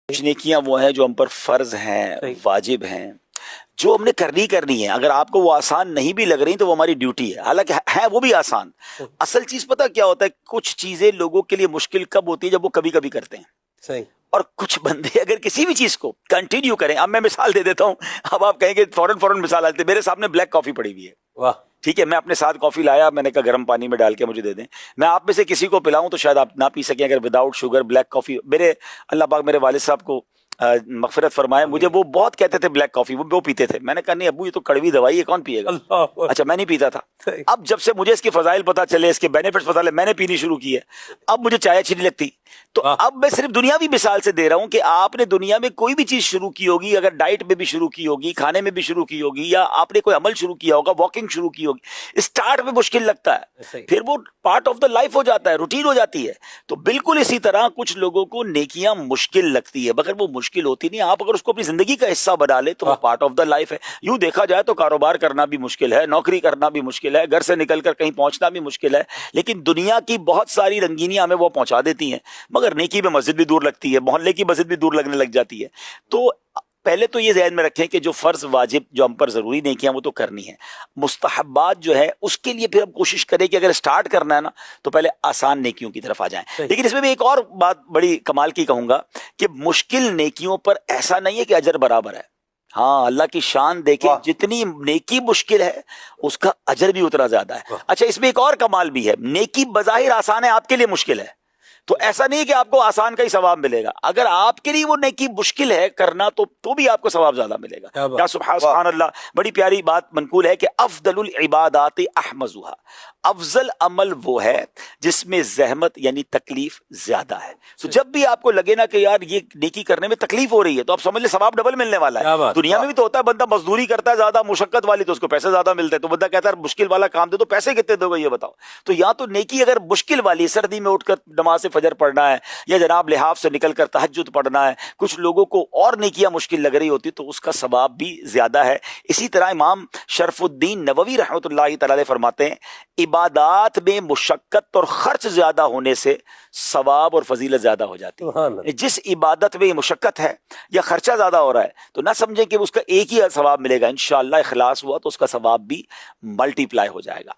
کچھ نیکیاں وہ ہیں جو ہم پر فرض ہیں، واجب ہیں، جو ہم نے کرنی ہے. اگر آپ کو وہ آسان نہیں بھی لگ رہی تو وہ ہماری ڈیوٹی ہے، حالانکہ ہے وہ بھی آسان. اصل چیز پتہ کیا ہوتا ہے، کچھ چیزیں لوگوں کے لیے مشکل کب ہوتی ہے جب وہ کبھی کبھی کرتے ہیں. صحیح. اور کچھ بندے اگر کسی بھی چیز کو کنٹینیو کریں، اب میں مثال دے دیتا ہوں، اب آپ کہیں گے فوراً مثال آتی ہے. میرے سامنے بلیک کافی پڑی ہوئی ہے، واہ، ٹھیک ہے، میں اپنے ساتھ کافی لایا، میں نے کہا گرم پانی میں ڈال کے مجھے دے دیں. میں آپ میں سے کسی کو پلاؤں تو شاید آپ نہ پی سکیں اگر وداؤٹ شوگر بلیک کافی. میرے اللہ پاک میرے والد صاحب کو مغفرت فرمائے، مجھے وہ بہت کہتے تھے بلیک کافی، وہ پیتے تھے. میں نے کہا نہیں ابو، یہ تو کڑوی دوائی ہے، کون پیے گا؟ اللہ. اچھا، میں نہیں پیتا تھا. اب جب سے مجھے اس کے فضائل پتا چلے، اس کے بینیفٹس پتا چلے، میں نے پینی شروع کی ہے. اب مجھے چائے اچھی نہیں لگتی. تو اب میں صرف دنیاوی مثال سے دے رہا ہوں کہ آپ نے دنیا میں کوئی بھی چیز شروع کی ہوگی، اگر ڈائٹ میں بھی شروع کی ہوگی، کھانے میں بھی شروع کی ہوگی، یا آپ نے کوئی عمل شروع کیا ہوگا، واکنگ شروع کی ہوگی، اسٹارٹ میں مشکل لگتا ہے، پھر وہ پارٹ آف دا لائف ہو جاتا ہے، روٹین ہو جاتی ہے. تو بالکل اسی طرح کچھ لوگوں کو نیکیاں مشکل لگتی ہے، مگر وہ مشکل ہوتی نہیں. آپ اگر اس کو اپنی زندگی کا حصہ بنا لے تو وہ پارٹ آف دا لائف ہے. یوں دیکھا جائے تو کاروبار کرنا بھی مشکل ہے، نوکری کرنا بھی مشکل ہے، گھر سے نکل کر کہیں پہنچنا بھی مشکل ہے، لیکن دنیا کی بہت ساری رنگینیاں ہمیں وہ پہنچا دیتی ہیں. مگر نیکی میں مسجد بھی دور لگتی ہے، محلے کی مسجد بھی دور لگنے لگ جاتی ہے. تو پہلے تو یہ ذہن میں رکھیں کہ جو فرض واجب جو ہم پر ضروری نیکیاں وہ تو کرنی ہے. مستحبات جو ہے اس کے لیے پھر ہم کوشش کریں کہ اگر سٹارٹ کرنا ہے نا تو پہلے آسان نیکیوں کی طرف آ جائیں. لیکن اس میں بھی ایک اور بات بڑی کمال کی کہوں گا کہ مشکل نیکیوں پر ایسا نہیں ہے کہ اجر برابر ہے. ہاں، اللہ کی شان دیکھیں، جتنی نیکی مشکل ہے اس کا اجر بھی اتنا زیادہ ہے. اچھا، اس میں ایک اور کمال بھی ہے، نیکی بظاہر آسان ہے، آپ کے لیے مشکل ہے، تو ایسا نہیں کہ آپ کو آسان کا ہی ثواب ملے گا. اگر آپ کے لیے وہ نیکی مشکل ہے کرنا تو بھی آپ کو ثواب زیادہ ملے گا. یا سبحان اللہ، بڑی پیاری بات منقول ہے کہ افضل العبادات احمزها، افضل عمل وہ ہے جس میں زحمت یعنی تکلیف زیادہ ہے. تو جب بھی آپ کو لگے نا کہ یار یہ نیکی کرنے میں تکلیف ہو رہی ہے تو آپ سمجھ لیں ثواب ڈبل ملنے والا ہے. دنیا میں بھی تو ہوتا ہے، بندہ مزدوری کرتا ہے زیادہ مشقت والی تو اس کو پیسے زیادہ ملتے ہیں، تو بندہ کہتا ہے مشکل والا کام دے تو پیسے کتنے دو گے یہ بتاؤ. تو یا تو نیکی اگر مشکل والی، سردی میں اٹھ کر نماز فجر پڑھنا ہے، یا جناب لحاف سے نکل کر تہجد پڑھنا ہے، کچھ لوگوں کو اور نیکیاں مشکل لگ رہی ہوتی تو اس کا ثواب بھی زیادہ ہے. اسی طرح امام شرف الدین نووی رحمۃ اللہ تعالی علیہ فرماتے ہیں عبادات میں مشقت اور خرچ زیادہ ہونے سے ثواب اور فضیلت زیادہ ہو جاتی ہے. جس عبادت میں مشقت ہے یا خرچہ زیادہ ہو رہا ہے تو نہ سمجھیں کہ اس کا ایک ہی ثواب ملے گا، انشاءاللہ اخلاص ہوا تو اس کا ثواب بھی ملٹی پلائی ہو جائے گا.